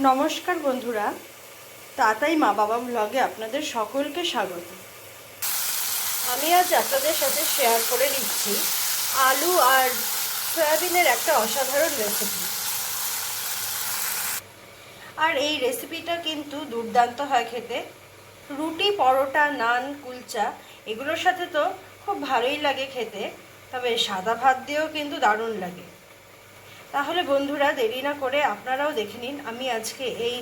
নমস্কার বন্ধুরা, তাতাই মা বাবা ব্লগে আপনাদের সকলকে স্বাগত। আমি আজ আপনাদের সাথে শেয়ার করে দিচ্ছি আলু আর সয়াবিনের একটা অসাধারণ রেসিপি। আর এই রেসিপিটা কিন্তু দুর্দান্ত হয় খেতে। রুটি, পরোটা, নান, কুলচা এগুলোর সাথে তো খুব ভালোই লাগে খেতে, তবে সাদা ভাত দিয়েও কিন্তু দারুণ লাগে। তাহলে বন্ধুরা, দেরি না করে আপনারাও দেখে নিন আমি আজকে এই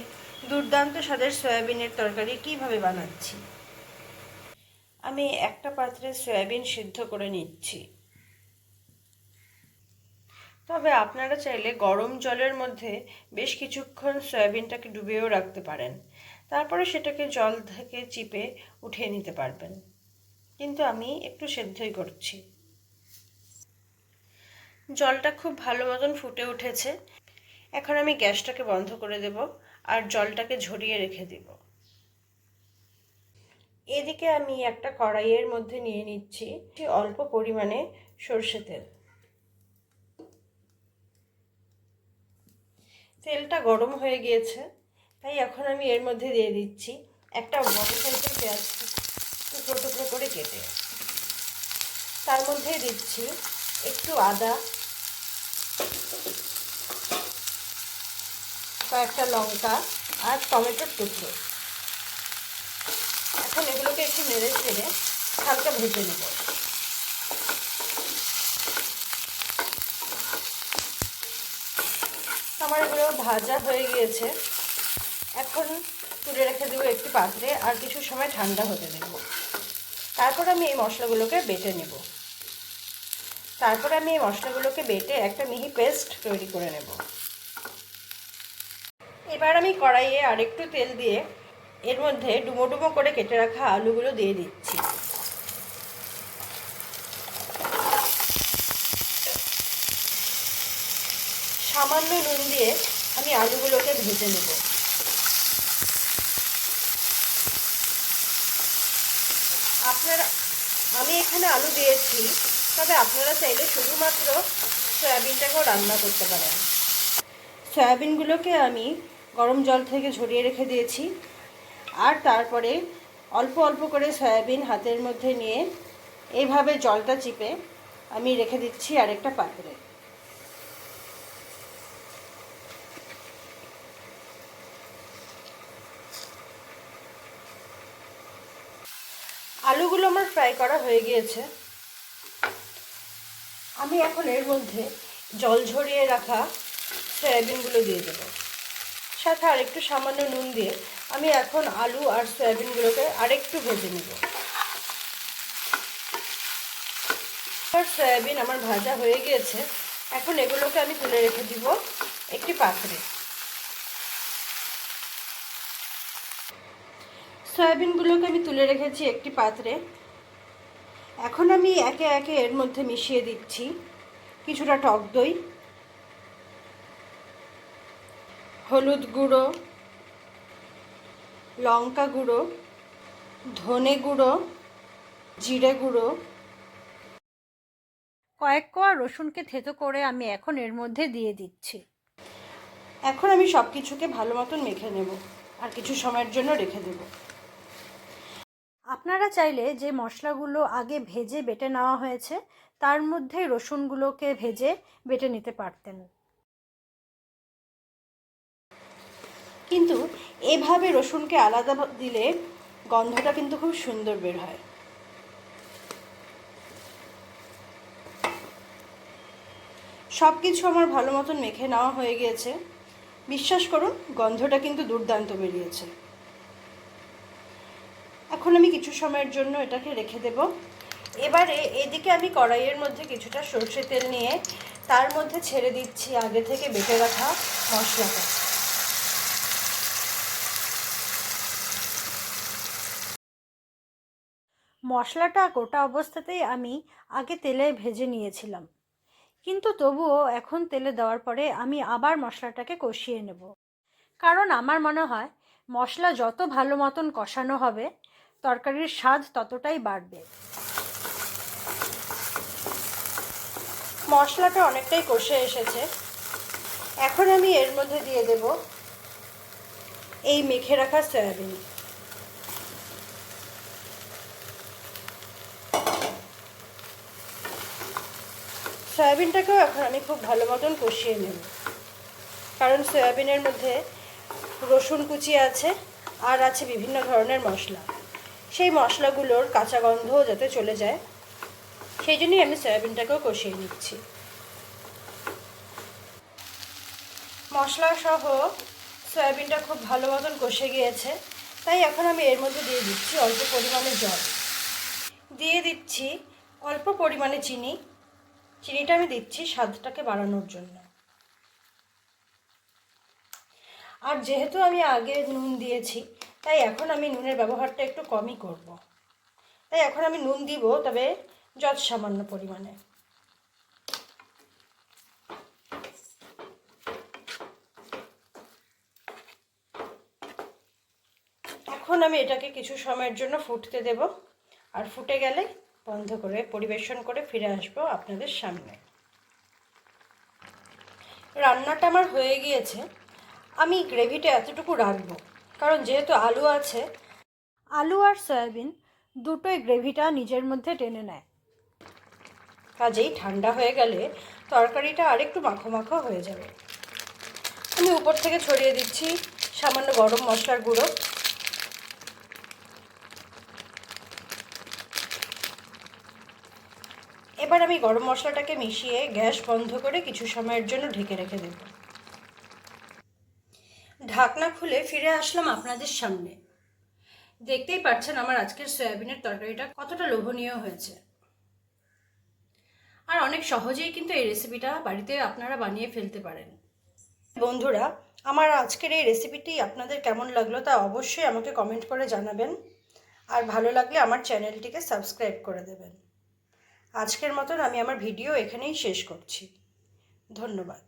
দুর্দান্ত স্বাদের সয়াবিনের তরকারি কিভাবে বানাচ্ছি। আমি একটা পাত্রে সয়াবিন সিদ্ধ করে নিচ্ছি। তবে আপনারা চাইলে গরম জলের মধ্যে বেশ কিছুক্ষণ সয়াবিনটাকে ডুবিয়েও রাখতে পারেন, তারপরে সেটাকে জল থেকে চিপে উঠিয়ে নিতে পারবেন। কিন্তু আমি একটু সেদ্ধই করছি। জলটা খুব ভালো মতন ফুটে উঠেছে। এখন আমি গ্যাসটাকে বন্ধ করে দেব আর জলটাকে ঝরিয়ে রেখে দেব। এদিকে আমি একটা কড়াইয়ের মধ্যে নিয়ে নিচ্ছি অল্প পরিমাণে সরষে তেল। তেলটা গরম হয়ে গিয়েছে, তাই এখন আমি এর মধ্যে দিয়ে দিচ্ছি একটা বড় সাইজের পেঁয়াজ টুকরো টুকরো করে কেটে। তার মধ্যে দিচ্ছি একটু আদা, কয়েকটা লঙ্কা আর টমেটোর টুকরো। এখন এগুলোকে একটু নেড়ে ছেড়ে হালকা ভেজে নেব। আমার এগুলো ভাজা হয়ে গিয়েছে। এখন তুলে রেখে দেবো একটি পাত্রে আর কিছু সময় ঠান্ডা হতে দেব। তারপর আমি এই মশলাগুলোকে বেটে একটা মিহি পেস্ট তৈরি করে নেব। এবার আমি কড়াইয়ে আরেকটু তেল দিয়ে এর মধ্যে ডুমো ডুমো করে কেটে রাখা আলুগুলো দিয়ে দিচ্ছি। সামান্য নুন দিয়ে আমি আলুগুলোকে ভেজে নেব। আমি এখানে আলু দিয়েছি, তবে আপনারা চাইলে শুধুমাত্র সয়াবিনটাকেও রান্না করতে পারেন। সয়াবিনগুলোকে আমি গরম জল থেকে ঝরিয়ে রেখে দিয়েছি, আর তারপরে অল্প অল্প করে সয়াবিন হাতের মধ্যে নিয়ে এইভাবে জলটা চিপে আমি রেখে দিচ্ছি আরেকটা পাত্রে। আলুগুলো আমার ফ্রাই করা হয়ে গিয়েছে। আমি এখন এর মধ্যে জল ঝরিয়ে রাখা সয়াবিনগুলো দিয়ে দেবো। সাথে আরেকটু সামান্য নুন দিয়ে আমি এখন আলু আর সয়াবিনগুলোকে আরেকটু ভেজে নেব। সয়াবিন আমার ভাজা হয়ে গিয়েছে। এখন এগুলোকে আমি তুলে রেখে দিব একটি পাত্রে। সয়াবিনগুলোকে আমি তুলে রেখেছি একটি পাত্রে। এখন আমি একে একে এর মধ্যে মিশিয়ে দিচ্ছি কিছুটা টক দই, হলুদ গুঁড়ো, লঙ্কা গুঁড়ো, ধনে গুঁড়ো, জিরে গুঁড়ো, কয়েক কোয়া রসুনকে থেতো করে আমি এখন এর মধ্যে দিয়ে দিচ্ছি। এখন আমি সব কিছুকে ভালো মতন মেখে নেব আর কিছু সময়ের জন্য রেখে দেব। আপনারা চাইলে যে মশলাগুলো আগে ভেজে বেটে নেওয়া হয়েছে তার মধ্যে রসুনগুলোকে ভেজে বেটে নিতে পারতেন, কিন্তু এভাবে রসুনকে আলাদা দিলে গন্ধটা কিন্তু খুব সুন্দর বের হয়। সব কিছু আমার ভালো মতন মেখে নেওয়া হয়ে গিয়েছে। বিশ্বাস করুন, গন্ধটা কিন্তু দুর্দান্ত বেরিয়েছে। এখন আমি কিছু সময়ের জন্য এটাকে রেখে দেব। এবারে এদিকে আমি কড়াইয়ের মধ্যে কিছুটা সরষে তেল নিয়ে তার মধ্যে ছেড়ে দিচ্ছি আগে থেকে বেটে রাখা মশলাটা। মশলাটা গোটা অবস্থাতেই আমি আগে তেলে ভেজে নিয়েছিলাম, কিন্তু তবুও এখন তেলে দেওয়ার পরে আমি আবার মশলাটাকে কষিয়ে নেব। কারণ আমার মনে হয় মশলা যত ভালো মতন কষানো হবে তরকারির স্বাদ ততটাই বাড়বে। মশলাটা অনেকটাই কষে এসেছে। এখন আমি এর মধ্যে দিয়ে দেব এই মেখে রাখা সয়াবিন। সয়াবিনটাকেও এখন আমি খুব ভালো মতন কষিয়ে নেব, কারণ সয়াবিনের মধ্যে রসুন কুচি আছে আর আছে বিভিন্ন ধরনের মশলা। সেই মশলাগুলোর কাঁচা গন্ধও যাতে চলে যায়, সেই জন্যই আমি সয়াবিনটাকেও কষিয়ে নিচ্ছি। মশলা সহ সয়াবিনটা খুব ভালো মতন কষে গিয়েছে, তাই এখন আমি এর মধ্যে দিয়ে দিচ্ছি অল্প পরিমাণে জল, দিয়ে দিচ্ছি অল্প পরিমাণে চিনি। চিনিটা আমি দিচ্ছি স্বাদটাকে বাড়ানোর জন্য। আর যেহেতু আমি আগে নুন দিয়েছি, তাই এখন আমি নুনের ব্যবহারটা একটু কমই করব। তাই এখন আমি নুন দিব, তবে যত সামান্য পরিমাণে। এখন আমি এটাকে কিছু সময়ের জন্য ফুটতে দেব, আর ফুটে গেলে বন্ধ করে পরিবেশন করে ফিরে আসবো আপনাদের সামনে। রান্নাটা আমার হয়ে গিয়েছে। আমি গ্রেভিটা এতটুকু রাখবো, কারণ যেহেতু আলু আছে, আলু আর সয়াবিন দুটোই গ্রেভিটা নিজের মধ্যে টেনে নেয়। কাজেই ঠান্ডা হয়ে গেলে তরকারিটা আরেকটু মাখো মাখো হয়ে যাবে। আমি উপর থেকে ছড়িয়ে দিচ্ছি সামান্য গরম মশলার গুঁড়ো। এবার আমি গরম মশলাটাকে মিশিয়ে গ্যাস বন্ধ করে কিছু সময়ের জন্য ঢেকে রেখে দেব। ঢাকনা খুলে ফিরে আসলাম আপনাদের সামনে। দেখতেই পাচ্ছেন আমার আজকের সয়াবিনের তরকারিটা কতটা লোভনীয় হয়েছে। আর অনেক সহজেই কিন্তু এই রেসিপিটা বাড়িতে আপনারা বানিয়ে ফেলতে পারেন। বন্ধুরা, আমার আজকের এই রেসিপিটি আপনাদের কেমন লাগলো তা অবশ্যই আমাকে কমেন্ট করে জানাবেন। আর ভালো লাগলে আমার চ্যানেলটিকে সাবস্ক্রাইব করে দেবেন। আজকের মতন আমি আমার ভিডিও এখানেই শেষ করছি। ধন্যবাদ।